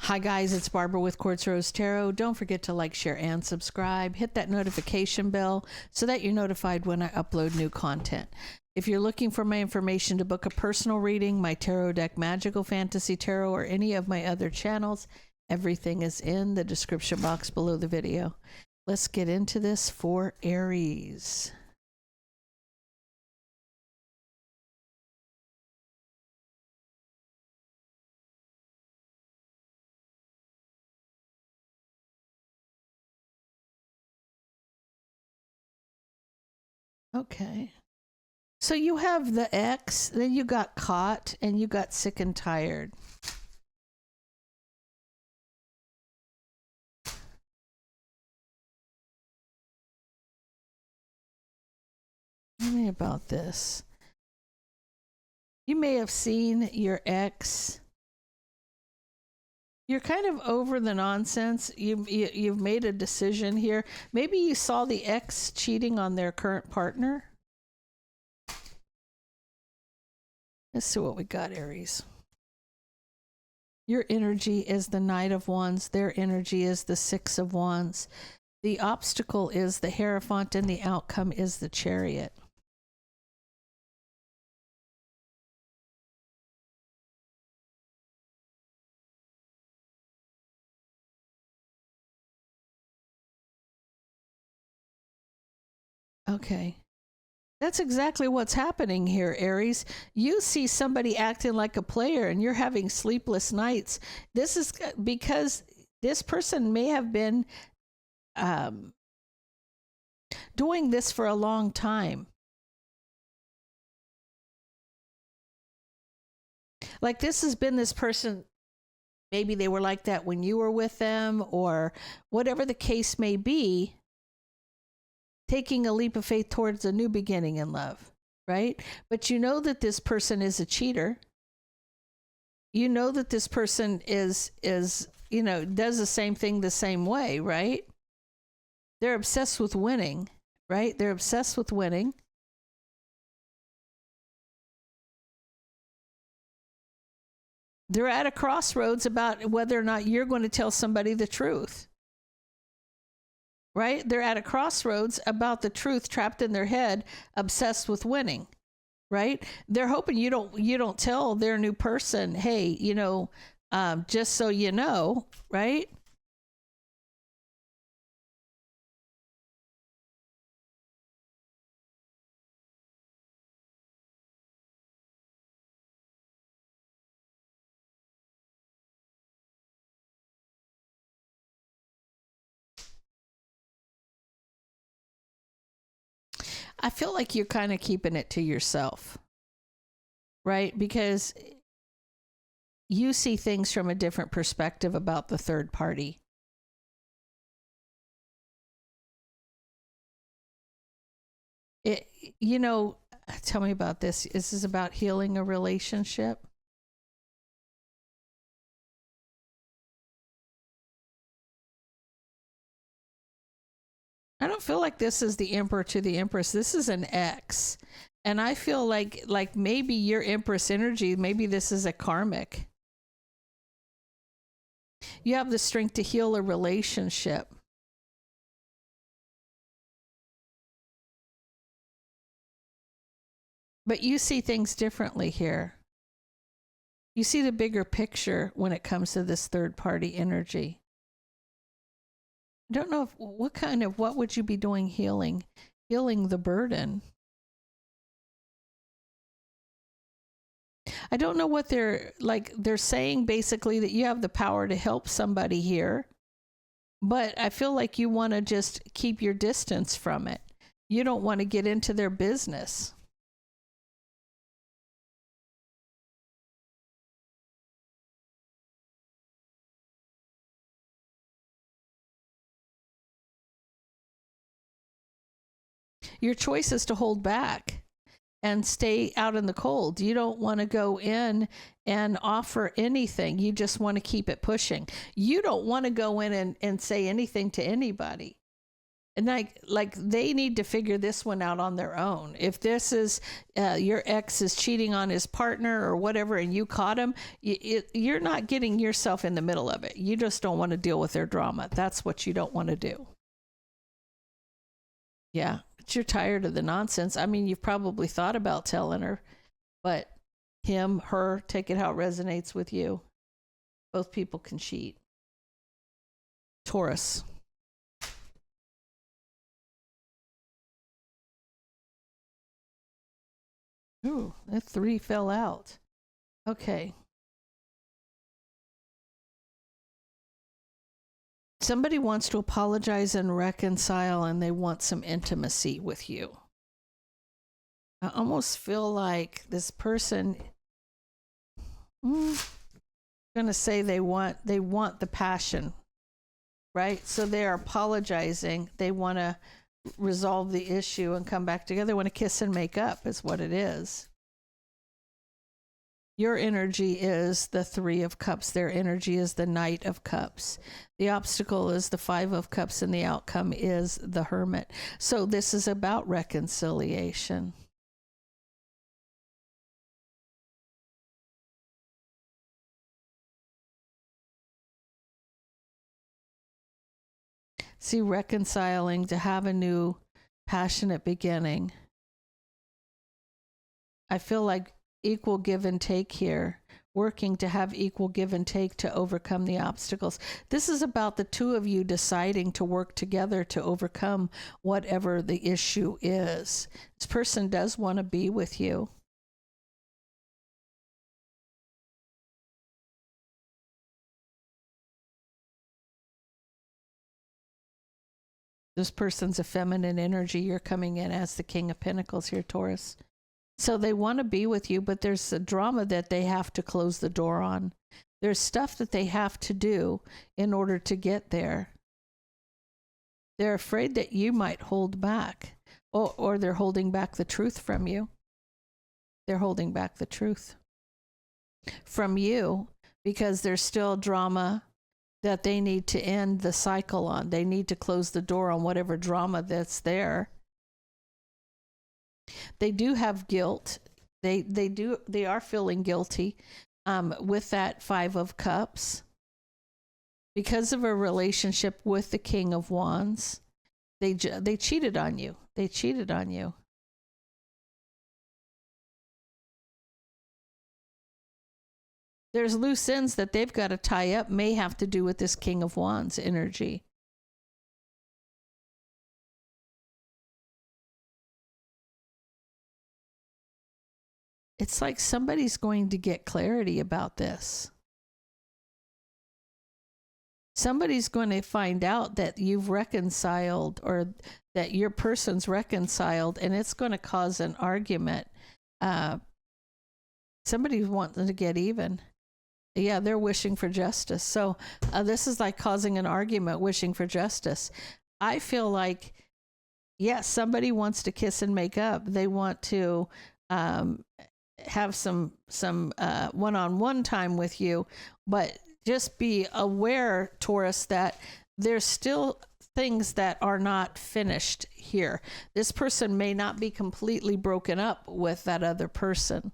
Hi guys, it's Barbara with Quartz Rose Tarot. Don't forget to like, share, and subscribe. Hit that notification bell so that you're notified when I upload new content. If you're looking for my information to book a personal reading, my tarot deck, Magical Fantasy Tarot, or any of my other channels, everything is in the description box below the video. Let's get into this for Aries. Okay. So you have the X, then you got caught, and you got sick and tired. Tell me about this. You may have seen your ex. You're kind of over the nonsense. You've made a decision here. Maybe you saw the ex cheating on their current partner. Let's see what we got, Aries. Your energy is the Knight of Wands. Their energy is the Six of Wands. The obstacle is the Hierophant, and the outcome is the Chariot. Okay. That's exactly what's happening here, Aries. You see somebody acting like a player and you're having sleepless nights. This is because this person may have been doing this for a long time. Like this has been this person, maybe they were like that when you were with them, or whatever the case may be, taking a leap of faith towards a new beginning in love, right? But you know that this person is a cheater. You know that this person is, you know, does the same thing the same way, right? They're obsessed with winning, right? They're obsessed with winning. They're at a crossroads about whether or not you're going to tell somebody the truth. Right? They're at a crossroads about the truth, trapped in their head, obsessed with winning. Right? They're hoping you don't tell their new person, hey, you know, just so you know, right? I feel like you're kind of keeping it to yourself, right? Because you see things from a different perspective about the third party. You know, tell me about this. Is this about healing a relationship? I don't feel like this is the Emperor to the Empress. This is an X. And I feel like maybe your Empress energy, maybe this is a karmic. You have the strength to heal a relationship. But you see things differently here. You see the bigger picture when it comes to this third party energy. I don't know if, what would you be doing healing the burden? I don't know what they're saying basically that you have the power to help somebody here, but I feel like you want to just keep your distance from it. You don't want to get into their business. Your choice is to hold back and stay out in the cold. You don't want to go in and offer anything. You just want to keep it pushing. You don't want to go in and say anything to anybody. And like they need to figure this one out on their own. If this is your ex is cheating on his partner or whatever, and you caught him, you're not getting yourself in the middle of it. You just don't want to deal with their drama. That's what you don't want to do. Yeah, but you're tired of the nonsense. I mean, you've probably thought about telling her, but him, her, take it how it resonates with you. Both people can cheat. Taurus. Ooh, that 3 fell out. Okay. Somebody wants to apologize and reconcile, and they want some intimacy with you. I almost feel like this person, I'm going to say they want the passion, right? So they're apologizing. They want to resolve the issue and come back together. They want to kiss and make up is what it is. Your energy is the 3 of Cups. Their energy is the Knight of Cups. The obstacle is the 5 of Cups, and the outcome is the Hermit. So this is about reconciliation. See, reconciling to have a new passionate beginning. I feel like equal give and take here, working to have equal give and take to overcome the obstacles. This is about the 2 of you deciding to work together to overcome whatever the issue is. This person does want to be with you. This person's a feminine energy. You're coming in as the King of Pentacles here, Taurus. So they want to be with you, but there's a drama that they have to close the door on. There's stuff that they have to do in order to get there. They're afraid that you might hold back, or they're holding back the truth from you. They're holding back the truth from you because there's still drama that they need to end the cycle on. They need to close the door on whatever drama that's there. They do have guilt. They are feeling guilty with that 5 of Cups because of a relationship with the King of Wands. They cheated on you. They cheated on you. There's loose ends that they've got to tie up, may have to do with this King of Wands energy. It's like somebody's going to get clarity about this. Somebody's going to find out that you've reconciled or that your person's reconciled, and it's going to cause an argument. Somebody's wanting to get even. Yeah, they're wishing for justice. So this is like causing an argument, wishing for justice. I feel like, yes, somebody wants to kiss and make up. They want to have some one-on-one time with you, but just be aware, Taurus, that there's still things that are not finished here. This person may not be completely broken up with that other person.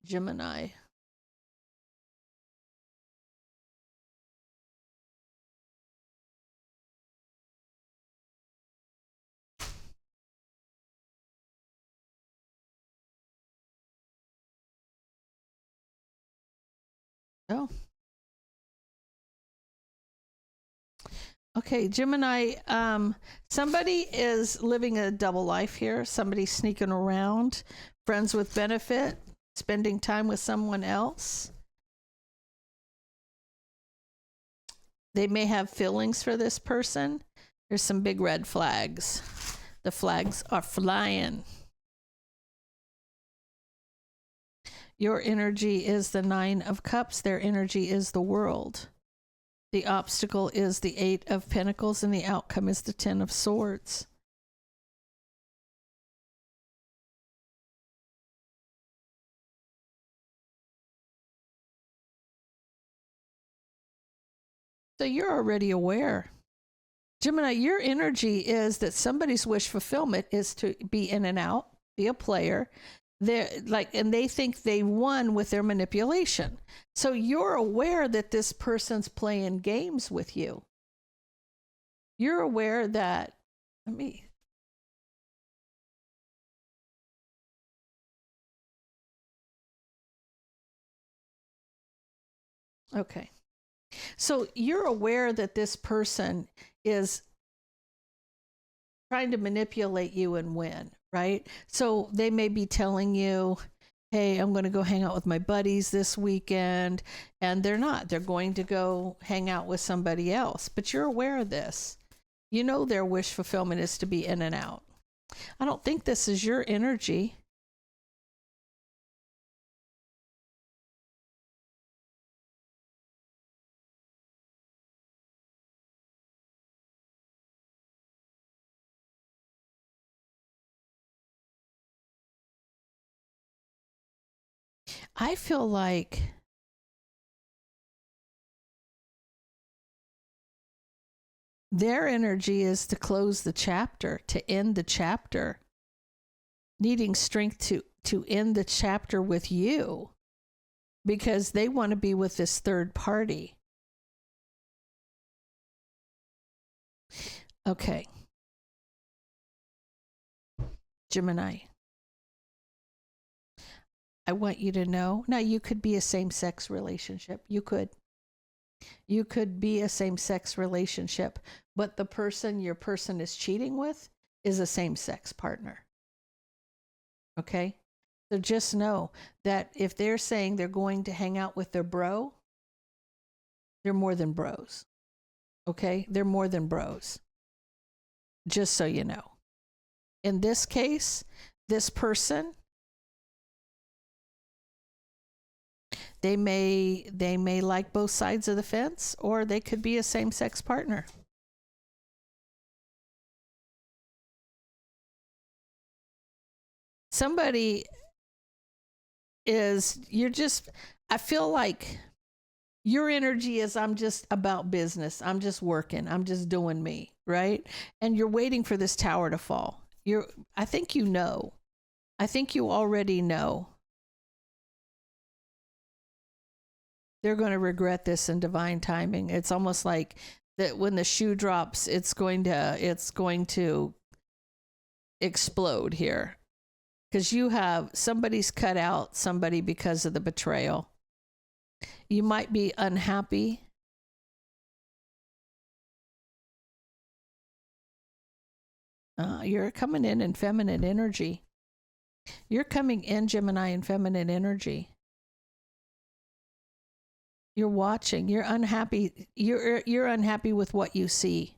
Gemini. Oh. Okay, Gemini, somebody is living a double life here. Somebody sneaking around, friends with benefit, spending time with someone else. They may have feelings for this person. There's some big red flags. The flags are flying. Your energy is the 9 of Cups. Their energy is the World. The obstacle is the 8 of Pentacles, and the outcome is the 10 of Swords. So you're already aware. Gemini, your energy is that somebody's wish fulfillment is to be in and out, be a player. They're like, and they think they won with their manipulation. So you're aware that this person's playing games with you. You're aware that, let me. Okay. So you're aware that this person is trying to manipulate you and win, right? So they may be telling you, hey, I'm going to go hang out with my buddies this weekend. And they're not. They're going to go hang out with somebody else. But you're aware of this. You know their wish fulfillment is to be in and out. I don't think this is your energy. I feel like their energy is to close the chapter, to end the chapter, needing strength to end the chapter with you because they want to be with this third party. Okay. Gemini. I want you to know. Now, you could be a same-sex relationship. You could be a same-sex relationship, but the person your person is cheating with is a same-sex partner. Okay? So just know that if they're saying they're going to hang out with their bro, they're more than bros. Okay? They're more than bros. Just so you know. In this case, this person, they may like both sides of the fence, or they could be a same-sex partner. Somebody is, I feel like your energy is, I'm just about business. I'm just working. I'm just doing me, right? And you're waiting for this tower to fall. I think you know. I think you already know. They're going to regret this in divine timing. It's almost like that when the shoe drops, it's going to explode here. Because somebody's cut out somebody because of the betrayal. You might be unhappy. You're coming in feminine energy. You're coming in, Gemini, in feminine energy. You're watching. You're unhappy. You're unhappy with what you see.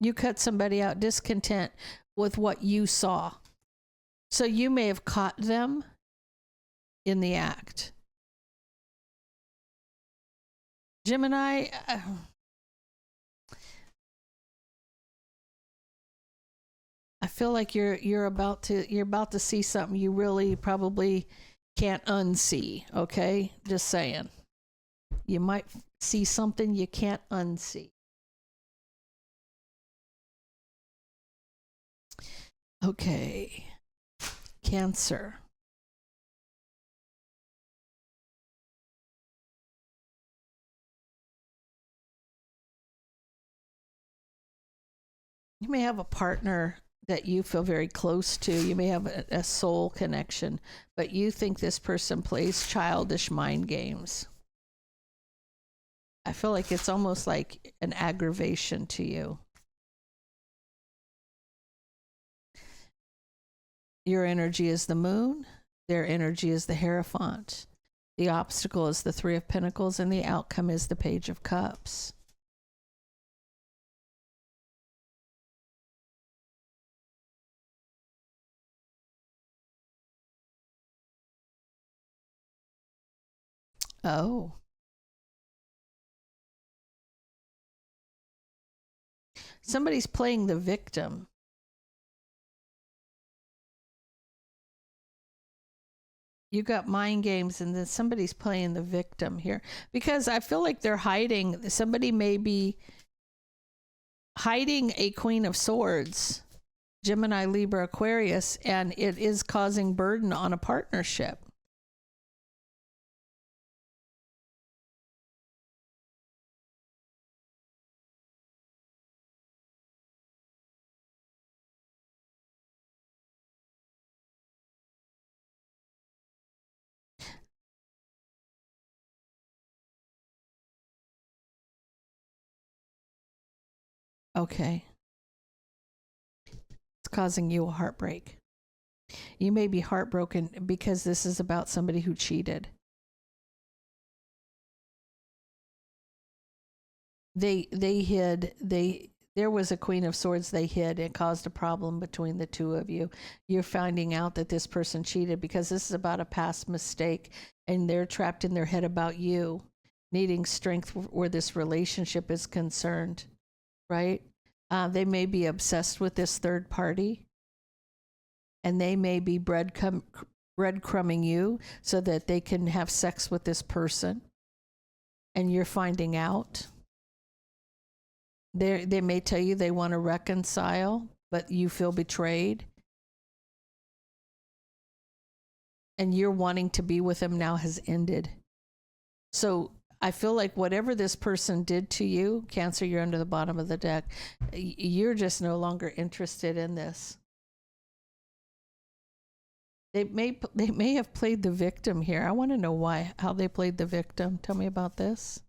You cut somebody out, discontent with what you saw. So you may have caught them in the act. Gemini, I feel like you're about to see something you really probably can't unsee, okay? Just saying. You might see something you can't unsee. Okay. Cancer. You may have a partner that you feel very close to. You may have a soul connection, but you think this person plays childish mind games. I feel like it's almost like an aggravation to you. Your energy is the moon. Their energy is the Hierophant. The obstacle is the Three of Pentacles, and the outcome is the Page of Cups. Oh. Somebody's playing the victim. You got mind games, and then somebody's playing the victim here, because I feel like they're hiding. Somebody may be hiding a Queen of Swords, Gemini, Libra, Aquarius, and it is causing burden on a partnership. Okay. It's causing you a heartbreak. You may be heartbroken because this is about somebody who cheated. There was a Queen of Swords they hid. It caused a problem between the two of you. You're finding out that this person cheated because this is about a past mistake, and they're trapped in their head about you needing strength where this relationship is concerned, right? They may be obsessed with this third party, and they may be breadcrumbing you so that they can have sex with this person, and you're finding out. They may tell you they want to reconcile, but you feel betrayed. And you're wanting to be with them now has ended. So I feel like whatever this person did to you, Cancer, you're under the bottom of the deck. You're just no longer interested in this. They may have played the victim here. I want to know how they played the victim. Tell me about this.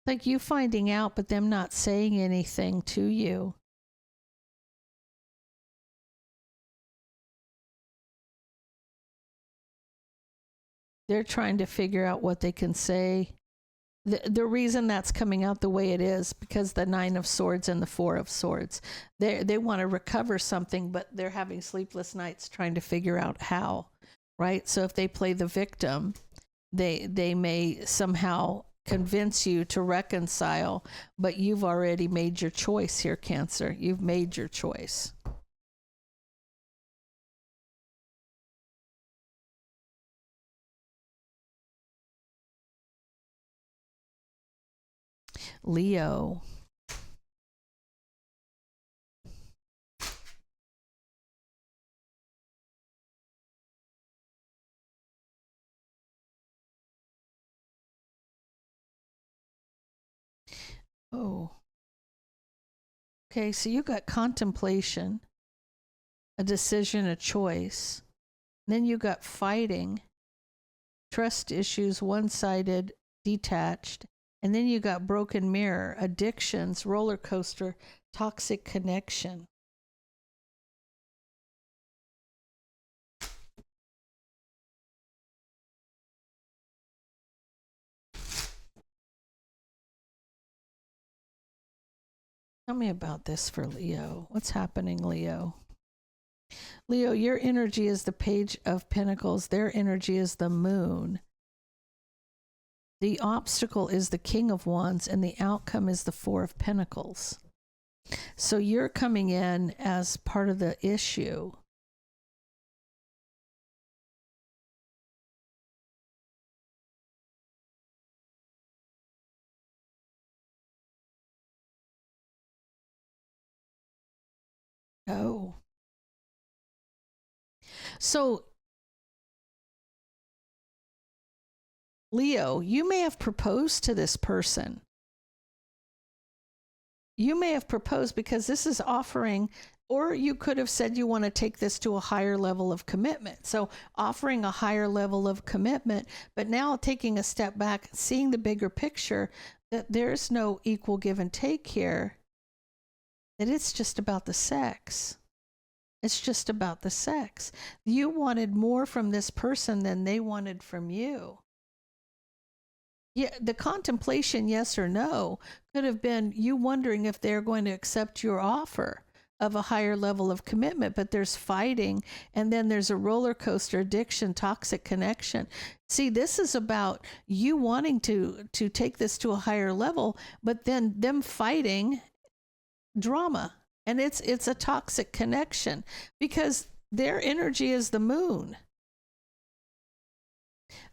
Like you finding out, but them not saying anything to you. They're trying to figure out what they can say. The reason that's coming out the way it is because the 9 of Swords and the 4 of Swords. They want to recover something, but they're having sleepless nights trying to figure out how, right? So if they play the victim, they may somehow convince you to reconcile, but you've already made your choice here, Cancer. You've made your choice. Leo. Oh. Okay, so you got contemplation, a decision, a choice. Then you got fighting, trust issues, one-sided, detached. And then you got broken mirror, addictions, roller coaster, toxic connection. Tell me about this for Leo. What's happening, Leo? Leo, your energy is the Page of Pentacles. Their energy is the Moon. The obstacle is the King of Wands, and the outcome is the 4 of Pentacles. So you're coming in as part of the issue. Oh. So, Leo, you may have proposed to this person. You may have proposed because this is offering, or you could have said you want to take this to a higher level of commitment. So offering a higher level of commitment, but now taking a step back, seeing the bigger picture, that there's no equal give and take here, that it's just about the sex. It's just about the sex. You wanted more from this person than they wanted from you. Yeah, the contemplation, yes or no, could have been you wondering if they're going to accept your offer of a higher level of commitment, but there's fighting, and then there's a roller coaster addiction, toxic connection. See, this is about you wanting to take this to a higher level, but then them fighting, drama, and it's a toxic connection because their energy is the moon.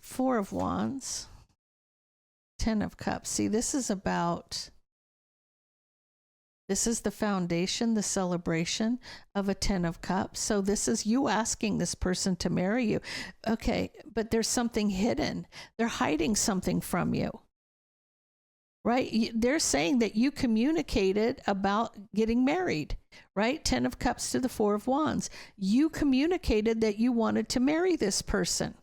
Four of Wands, Ten of Cups. See, this is the foundation, the celebration of a Ten of Cups. So this is you asking this person to marry you. Okay, but there's something hidden. They're hiding something from you, right? They're saying that you communicated about getting married, right? Ten of Cups to the Four of Wands. You communicated that you wanted to marry this person,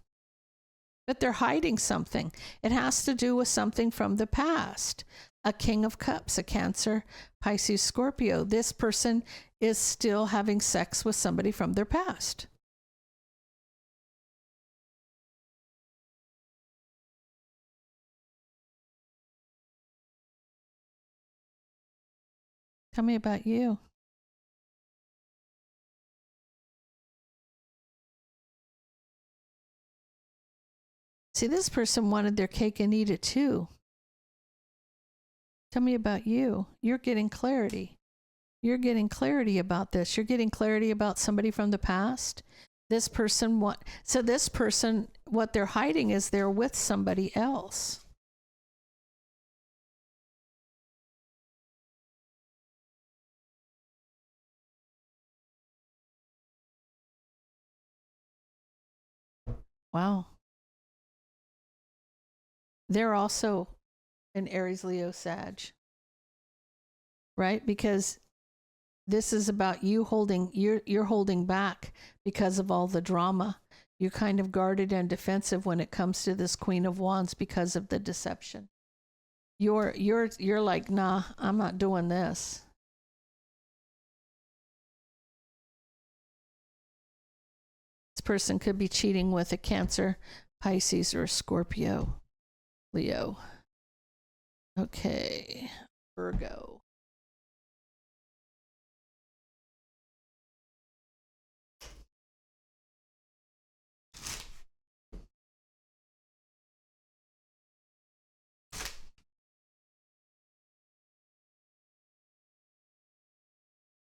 but they're hiding something. It has to do with something from the past. A King of Cups, a Cancer, Pisces, Scorpio. This person is still having sex with somebody from their past. Tell me about you. See, this person wanted their cake and eat it too. Tell me about you. You're getting clarity. You're getting clarity about this. You're getting clarity about somebody from the past. This person, what they're hiding is they're with somebody else. Wow. They're also an Aries, Leo, Sag, right? Because this is about you holding, you're holding back because of all the drama. You're kind of guarded and defensive when it comes to this Queen of Wands because of the deception. You're like, nah, I'm not doing this. This person could be cheating with a Cancer, Pisces, or a Scorpio, Leo. Okay, Virgo.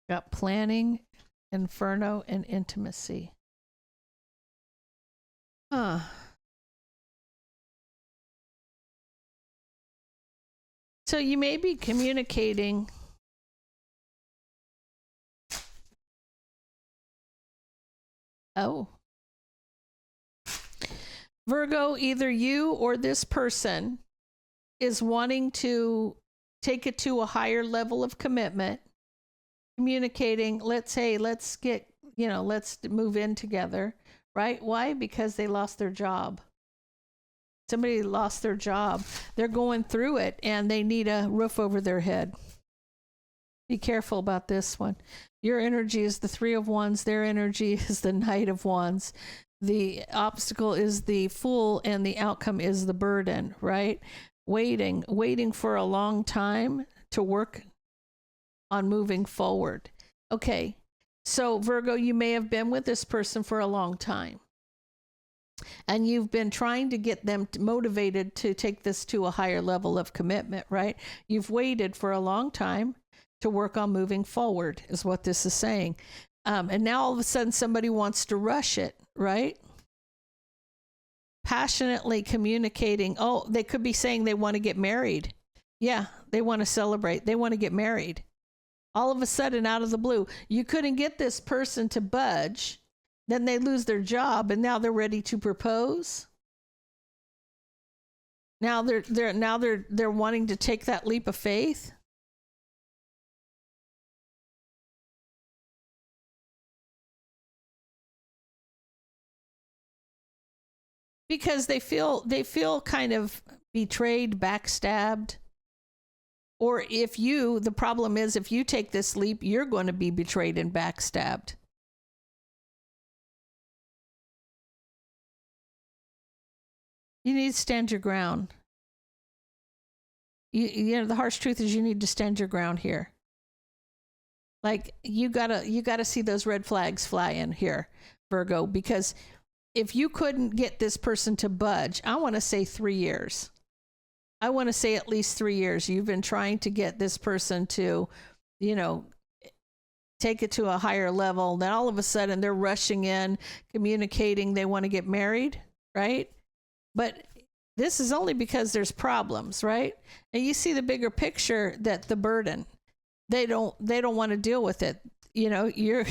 Got planning, inferno, and intimacy. Huh. So you may be communicating. Oh. Virgo, either you or this person is wanting to take it to a higher level of commitment, communicating, let's get, let's move in together, right? Why? Because they lost their job. Somebody lost their job. They're going through it and they need a roof over their head. Be careful about this one. Your energy is the Three of Wands. Their energy is the Knight of Wands. The obstacle is the Fool and the outcome is the burden, right? Waiting for a long time to work on moving forward. Okay, so Virgo, you may have been with this person for a long time. And you've been trying to get them motivated to take this to a higher level of commitment, right? You've waited for a long time to work on moving forward, is what this is saying. And now all of a sudden somebody wants to rush it, right? Passionately communicating. Oh, they could be saying they want to get married. Yeah, they want to celebrate. They want to get married. All of a sudden, out of the blue, you couldn't get this person to budge. Then they lose their job, and now they're ready to propose. Now they're wanting to take that leap of faith. Because they feel kind of betrayed, backstabbed. Or the problem is if you take this leap, you're going to be betrayed and backstabbed. You need to stand your ground. You know, the harsh truth is you need to stand your ground here. Like you gotta see those red flags flying here, Virgo, because if you couldn't get this person to budge, I want to say 3 years. I want to say at least 3 years. You've been trying to get this person to, you know, take it to a higher level. Then all of a sudden they're rushing in, communicating they want to get married, right? But this is only because there's problems, right? And you see the bigger picture, that the burden, they don't want to deal with it. You know, you're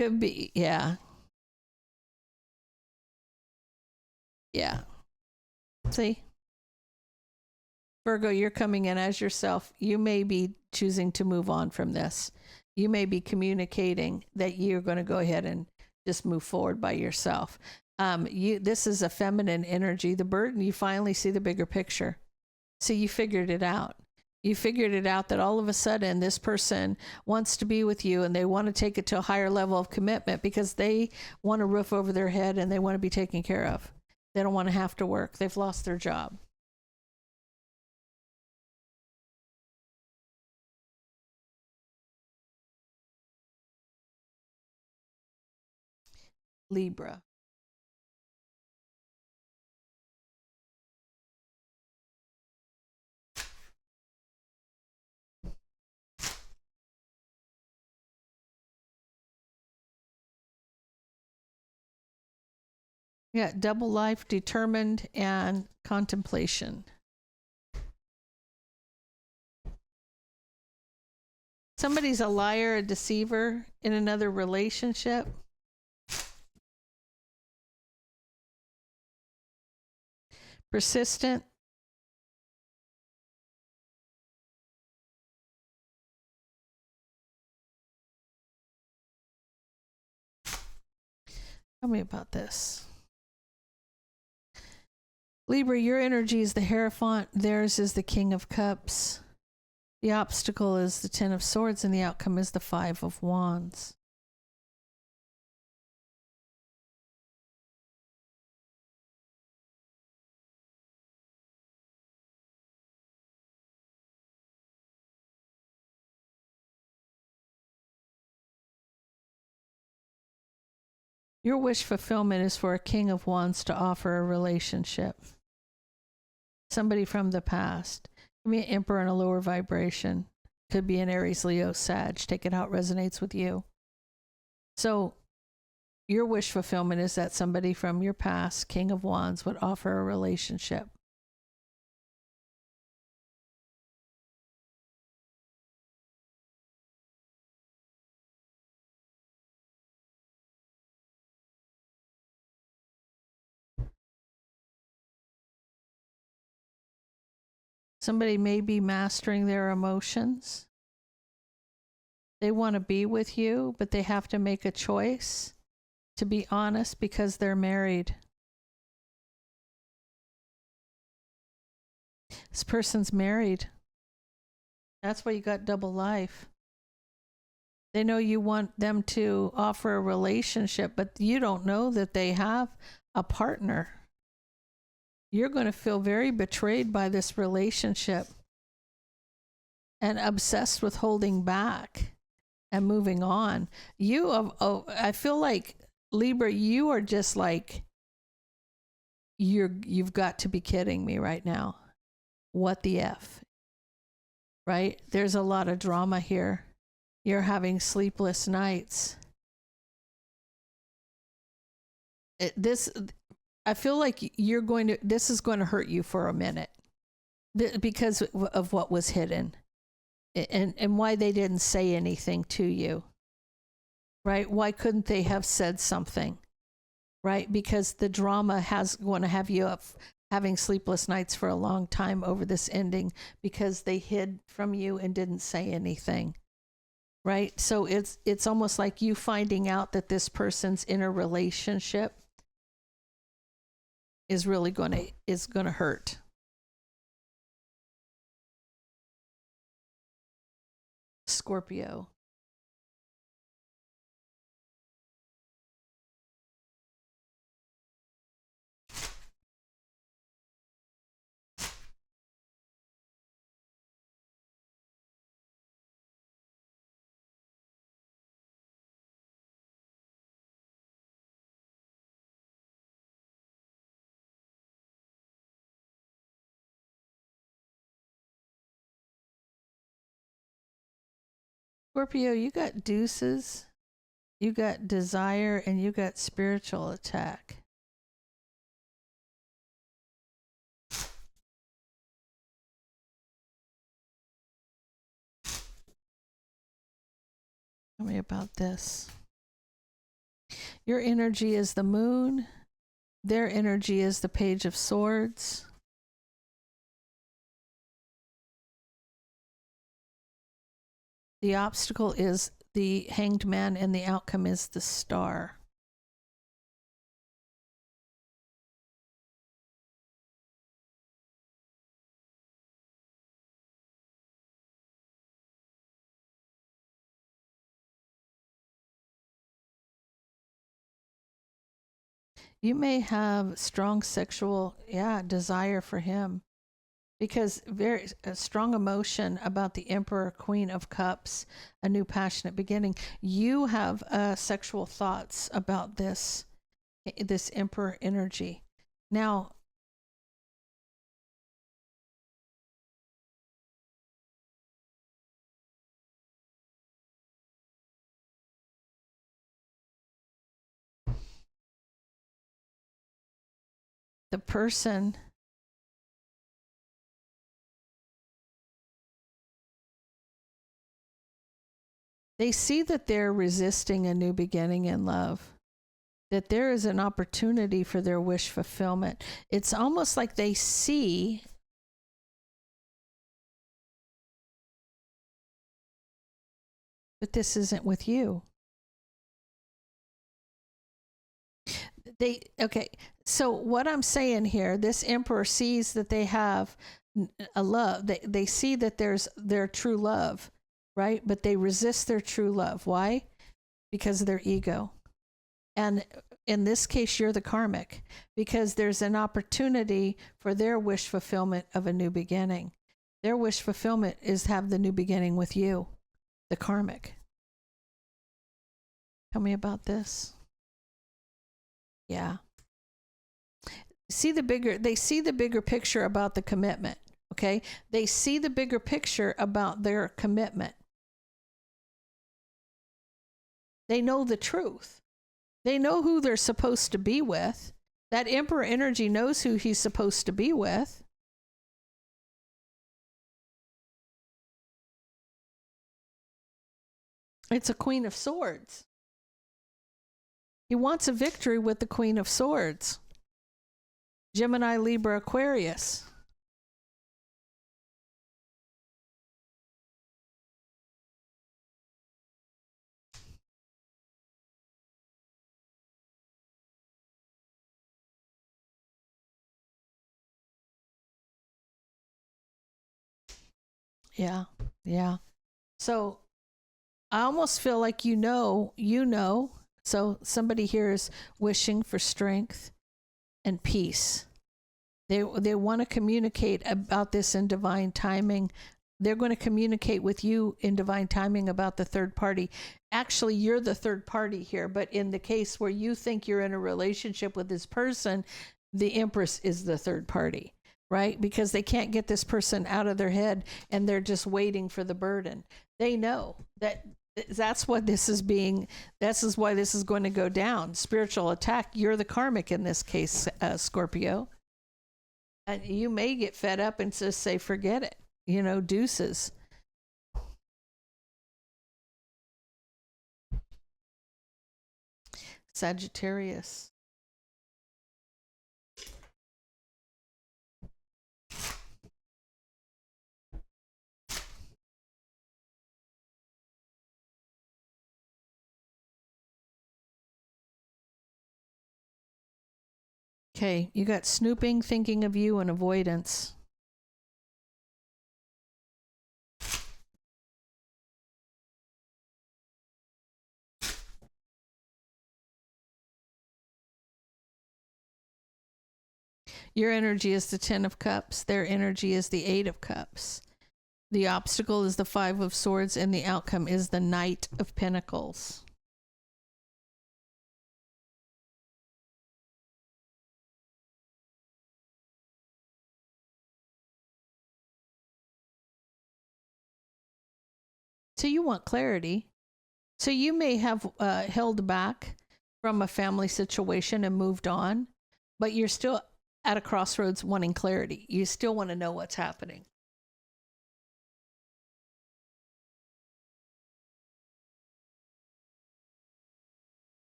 could be, yeah. Yeah. See? Virgo, you're coming in as yourself. You may be choosing to move on from this. You may be communicating that you're going to go ahead and just move forward by yourself. This is a feminine energy. The burden, you finally see the bigger picture. So you figured it out. You figured it out that all of a sudden this person wants to be with you and they want to take it to a higher level of commitment because they want a roof over their head and they want to be taken care of. They don't want to have to work. They've lost their job. Libra. Yeah, double life, determined, and contemplation. Somebody's a liar, a deceiver in another relationship. Persistent. Tell me about this. Libra, your energy is the Hierophant. Theirs is the King of Cups. The obstacle is the Ten of Swords, and the outcome is the Five of Wands. Your wish fulfillment is for a King of Wands to offer a relationship. Somebody from the past. Could be an Emperor in a lower vibration. Could be an Aries, Leo, Sag. Take it how it resonates with you. So your wish fulfillment is that somebody from your past, King of Wands, would offer a relationship. Somebody may be mastering their emotions. They want to be with you, but they have to make a choice to be honest because they're married. This person's married. That's why you got double life. They know you want them to offer a relationship, but you don't know that they have a partner. You're going to feel very betrayed by this relationship and obsessed with holding back and moving on. I feel like, Libra, you are just like, you've got to be kidding me right now. What the F? Right? There's a lot of drama here. You're having sleepless nights. I feel like this is going to hurt you for a minute because of what was hidden and why they didn't say anything to you, right? Why couldn't they have said something, right? Because the drama going to have you up having sleepless nights for a long time over this ending because they hid from you and didn't say anything, right? So it's almost like you finding out that this person's in a relationship is really going to hurt. Scorpio. Scorpio, you got deuces, you got desire, and you got spiritual attack. Tell me about this. Your energy is the moon. Their energy is the Page of Swords. The obstacle is the Hanged Man, and the outcome is the Star. You may have strong sexual, desire for him, because very strong emotion about the Emperor, Queen of Cups, a new passionate beginning. You have sexual thoughts about this Emperor energy. Now, the person they see that they're resisting a new beginning in love, that there is an opportunity for their wish fulfillment. It's almost like they see but this isn't with you. So what I'm saying here, this Emperor sees that they have a love. They see that there's their true love, right? But they resist their true love. Why? Because of their ego. And in this case, you're the karmic, because there's an opportunity for their wish fulfillment of a new beginning. Their wish fulfillment is have the new beginning with you, the karmic. Tell me about this. Yeah. They see the bigger picture about the commitment. Okay. They see the bigger picture about their commitment. They know the truth. They know who they're supposed to be with. That Emperor energy knows who he's supposed to be with. It's a Queen of Swords. He wants a victory with the Queen of Swords. Gemini, Libra, Aquarius. Yeah. Yeah. So I almost feel like you know. So somebody here is wishing for strength and peace. They want to communicate about this in divine timing. They're going to communicate with you in divine timing about the third party. Actually, you're the third party here, but in the case where you think you're in a relationship with this person, the Empress is the third party, right? Because they can't get this person out of their head and they're just waiting for the burden. They know that that's what this is why this is going to go down. Spiritual attack. You're the karmic in this case, Scorpio. And you may get fed up and just say, forget it, deuces. Sagittarius. Okay, you got snooping, thinking of you, and avoidance. Your energy is the 10 of Cups. Their energy is the 8 of Cups. The obstacle is the 5 of Swords, and the outcome is the Knight of Pentacles. So you want clarity. So you may have held back from a family situation and moved on, but you're still at a crossroads wanting clarity. You still want to know what's happening.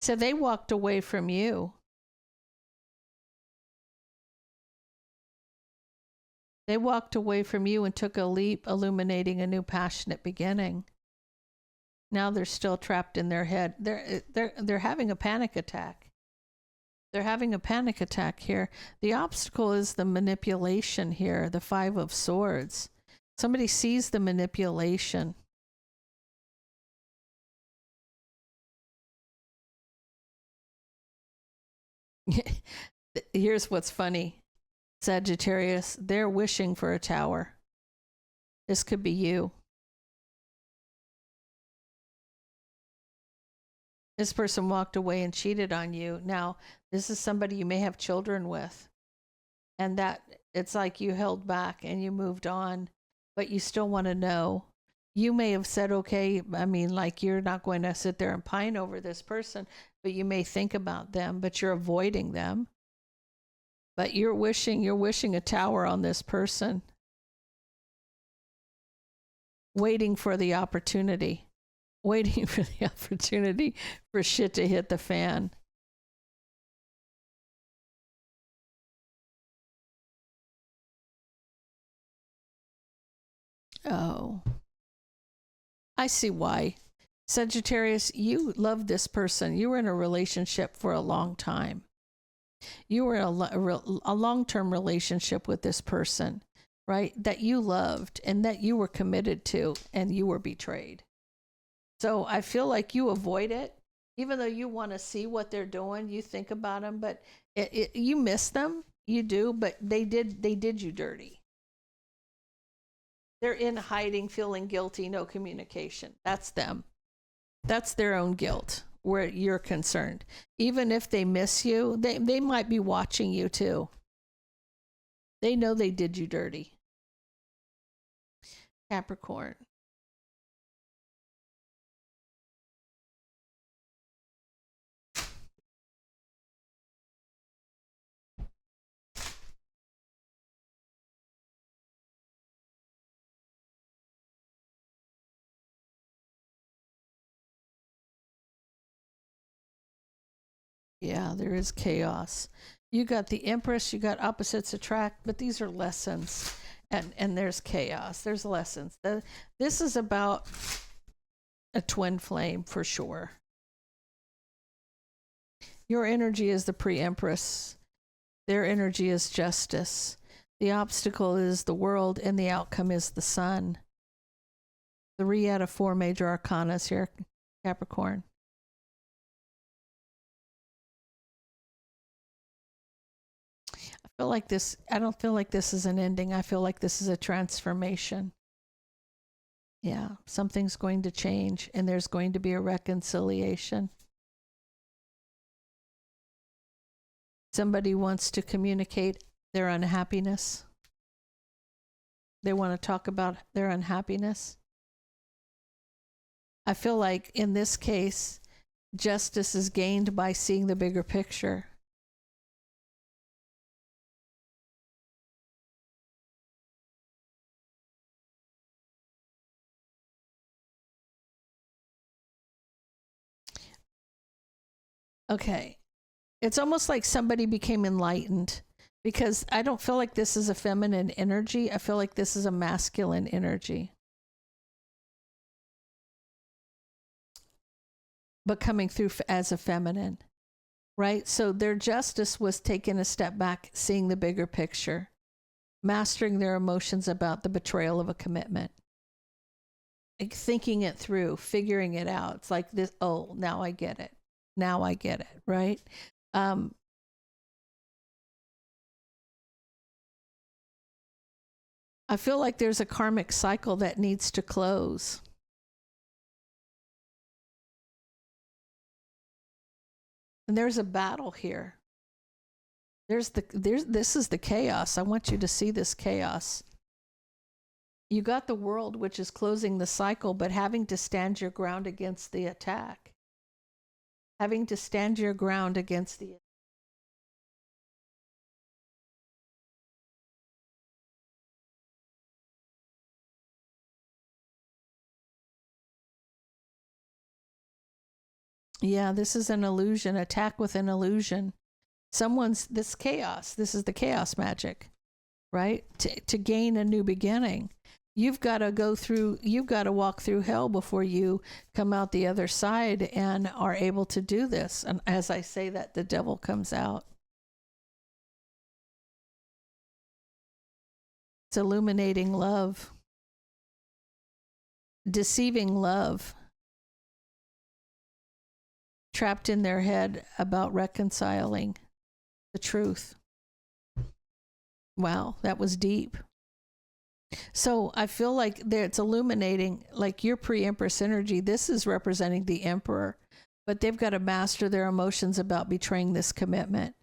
So they walked away from you. They walked away from you and took a leap, illuminating a new passionate beginning. Now they're still trapped in their head. They're having a panic attack. They're having a panic attack here. The obstacle is the manipulation here, the Five of Swords. Somebody sees the manipulation. Here's what's funny. Sagittarius, they're wishing for a tower. This could be you. This person walked away and cheated on you. Now, this is somebody you may have children with. And that it's like you held back and you moved on, but you still want to know. You may have said, okay, I mean, like you're not going to sit there and pine over this person, but you may think about them, but you're avoiding them. But you're wishing a tower on this person. Waiting for the opportunity. Waiting for the opportunity for shit to hit the fan. Oh, I see why. Sagittarius, you love this person. You were in a relationship for a long time. You were in a long-term relationship with this person, right? That you loved and that you were committed to, and you were betrayed. So I feel like you avoid it, even though you want to see what they're doing. You think about them, but you miss them. You do, but they did you dirty. They're in hiding, feeling guilty, no communication. That's them. That's their own guilt where you're concerned. Even if they miss you, they might be watching you too. They know they did you dirty. Capricorn. Yeah, there is chaos. You got the Empress, you got opposites attract, but these are lessons. And there's chaos. There's lessons. This is about a twin flame for sure. Your energy is the pre-Empress. Their energy is justice. The obstacle is the world, and the outcome is the sun. 3 out of 4 major arcanas here, Capricorn. I don't feel like this is an ending. I feel like this is a transformation. Yeah, something's going to change, and there's going to be a reconciliation. Somebody wants to communicate their unhappiness. They want to talk about their unhappiness. I feel like in this case, justice is gained by seeing the bigger picture. Okay. It's almost like somebody became enlightened, because I don't feel like this is a feminine energy. I feel like this is a masculine energy. But coming through as a feminine, right? So their justice was taking a step back, seeing the bigger picture, mastering their emotions about the betrayal of a commitment, like thinking it through, figuring it out. It's like this, oh, now I get it. Now I get it, right? I feel like there's a karmic cycle that needs to close. And there's a battle here. This is the chaos. I want you to see this chaos. You got the world, which is closing the cycle, but having to stand your ground against the attack. Having to stand your ground against the attack. Yeah, this is an illusion, attack with an illusion. This chaos, this is the chaos magic, right? To gain a new beginning. You've got to walk through hell before you come out the other side and are able to do this. And as I say that, the devil comes out. It's illuminating love, deceiving love, trapped in their head about reconciling the truth. Wow, that was deep. So I feel like it's illuminating, like your pre-empress energy. This is representing the emperor, but they've got to master their emotions about betraying this commitment.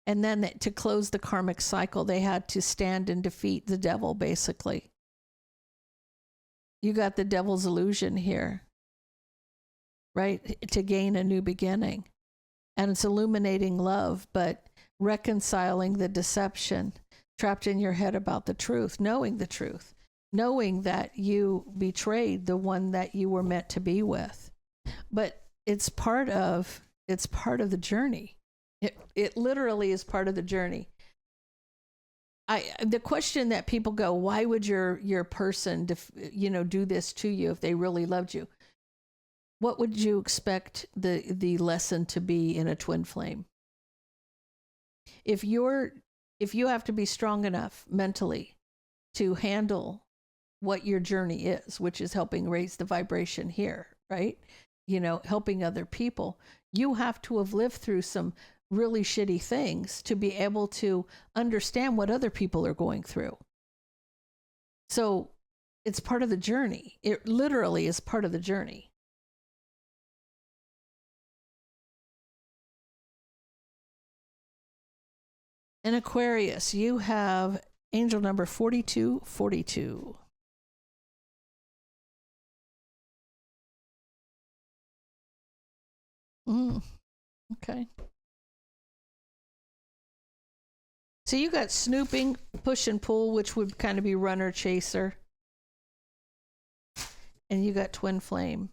And then to close the karmic cycle, they had to stand and defeat the devil, basically. You got the devil's illusion here, right? To gain a new beginning. And it's illuminating love, but reconciling the deception trapped in your head about the truth, knowing the truth, knowing that you betrayed the one that you were meant to be with. But it's part of the journey. It literally is part of the journey. The question that people go, why would your person do this to you if they really loved you? What would you expect the lesson to be in a twin flame? If you have to be strong enough mentally to handle what your journey is, which is helping raise the vibration here, right? Helping other people, you have to have lived through some really shitty things to be able to understand what other people are going through. So it's part of the journey. It literally is part of the journey. In Aquarius, you have angel number 4242. Okay. So you got snooping, push and pull, which would kind of be runner chaser. And you got twin flame.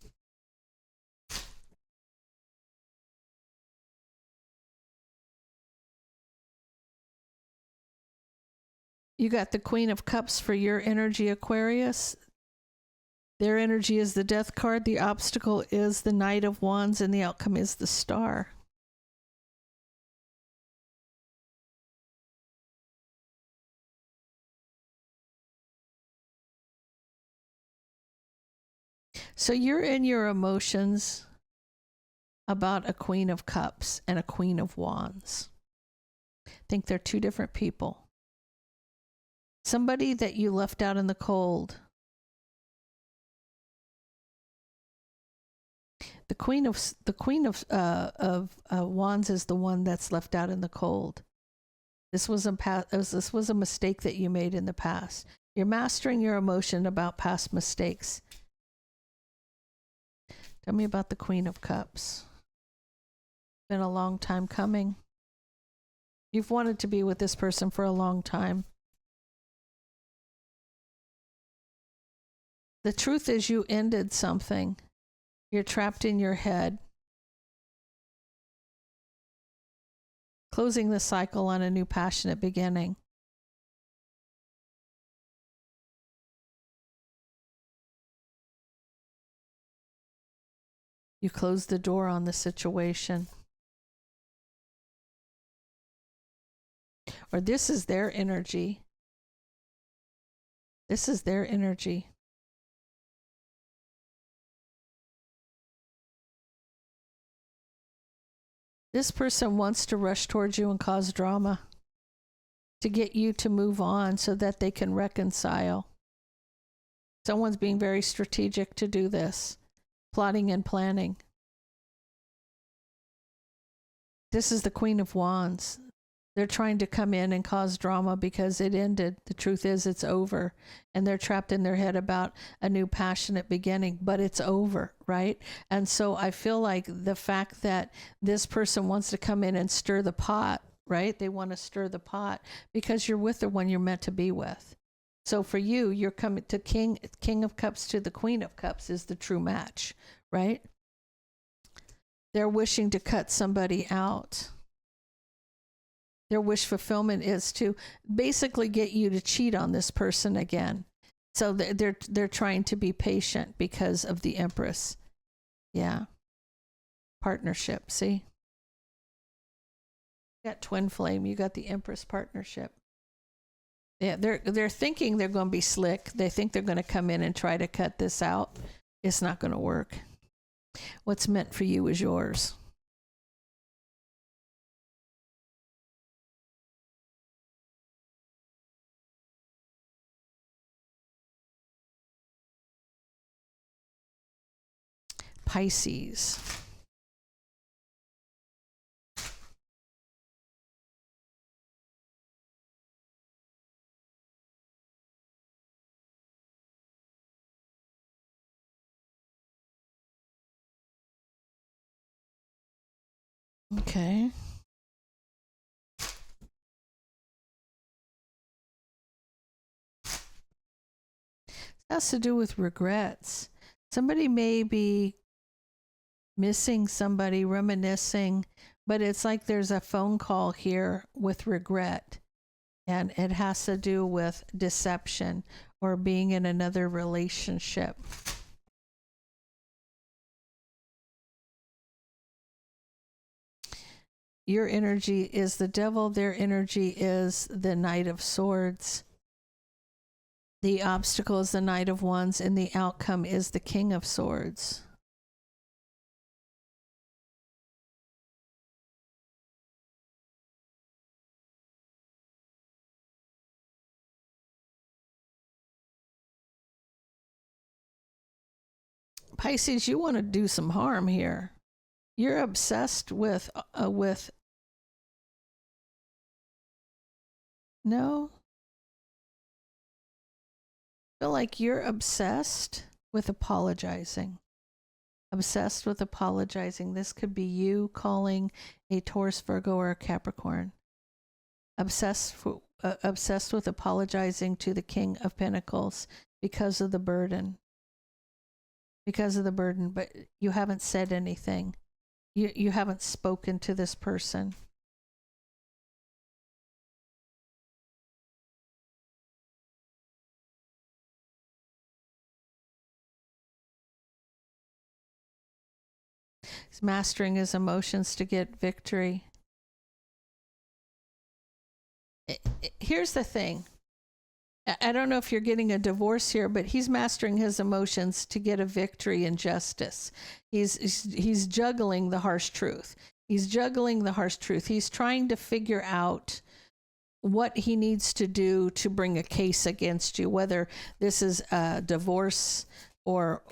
You got the Queen of Cups for your energy, Aquarius. Their energy is the Death card. The obstacle is the Knight of Wands, and the outcome is the Star. So you're in your emotions about a Queen of Cups and a Queen of Wands. I think they're two different people. Somebody that you left out in the cold. The Queen of Wands is the one that's left out in the cold. This was a mistake that you made in the past. You're mastering your emotion about past mistakes. Tell me about the Queen of Cups. Been a long time coming. You've wanted to be with this person for a long time. The truth is you ended something. You're trapped in your head. Closing the cycle on a new passionate beginning. You closed the door on the situation. Or this is their energy. This is their energy. This person wants to rush towards you and cause drama to get you to move on so that they can reconcile. Someone's being very strategic to do this, plotting and planning. This is the Queen of Wands. They're trying to come in and cause drama because it ended. The truth is it's over. And they're trapped in their head about a new passionate beginning, but it's over, right? And so I feel like the fact that this person wants to come in and stir the pot, right? They want to stir the pot because you're with the one you're meant to be with. So for you, you're coming to King of Cups to the Queen of Cups is the true match, right? They're wishing to cut somebody out. Their wish fulfillment is to basically get you to cheat on this person again. So they're trying to be patient because of the Empress. Yeah. Partnership, see? You got twin flame, you got the Empress partnership. Yeah, they're thinking they're going to be slick. They think they're going to come in and try to cut this out. It's not going to work. What's meant for you is yours. Pisces. Okay. It has to do with regrets. Somebody may be missing somebody, reminiscing, but it's like there's a phone call here with regret. And it has to do with deception or being in another relationship. Your energy is the devil. Their energy is the Knight of Swords. The obstacle is the Knight of Wands, and the outcome is the King of Swords. Pisces, you want to do some harm here. You're obsessed with no. I feel like you're obsessed with apologizing. Obsessed with apologizing. This could be you calling a Taurus, Virgo, or a Capricorn. Obsessed with apologizing to the King of Pentacles because of the burden. Because of the burden, but you haven't said anything. You haven't spoken to this person. He's mastering his emotions to get victory. Here's the thing. I don't know if you're getting a divorce here, but he's mastering his emotions to get a victory in justice. He's juggling the harsh truth. He's juggling the harsh truth. He's trying to figure out what he needs to do to bring a case against you, whether this is a divorce or,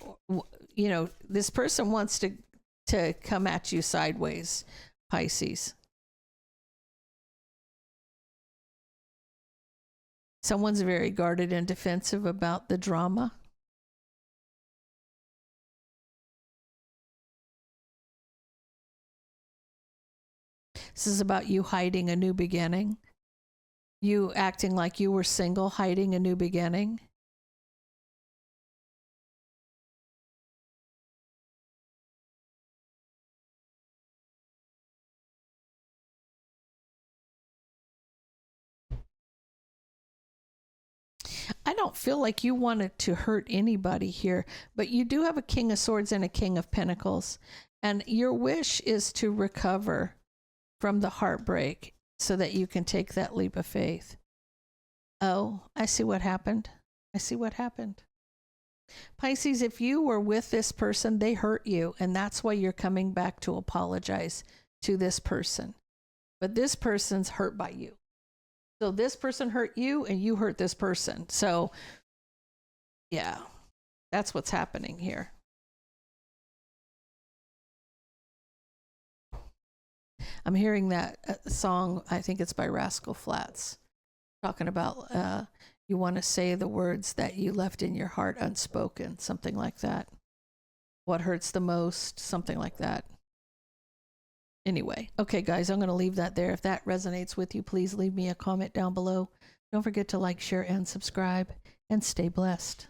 you know, this person wants to come at you sideways, Pisces. Someone's very guarded and defensive about the drama. This is about you hiding a new beginning. You acting like you were single, hiding a new beginning. I don't feel like you wanted to hurt anybody here, but you do have a King of Swords and a King of Pentacles. And your wish is to recover from the heartbreak so that you can take that leap of faith. Oh, I see what happened. I see what happened. Pisces, if you were with this person, they hurt you, and that's why you're coming back to apologize to this person. But this person's hurt by you. So this person hurt you, and you hurt this person. So, yeah, that's what's happening here. I'm hearing that song, I think it's by Rascal Flatts, talking about you want to say the words that you left in your heart unspoken, something like that. What hurts the most, something like that. Anyway, okay, guys, I'm going to leave that there. If that resonates with you, please leave me a comment down below. Don't forget to like, share, and subscribe, and stay blessed.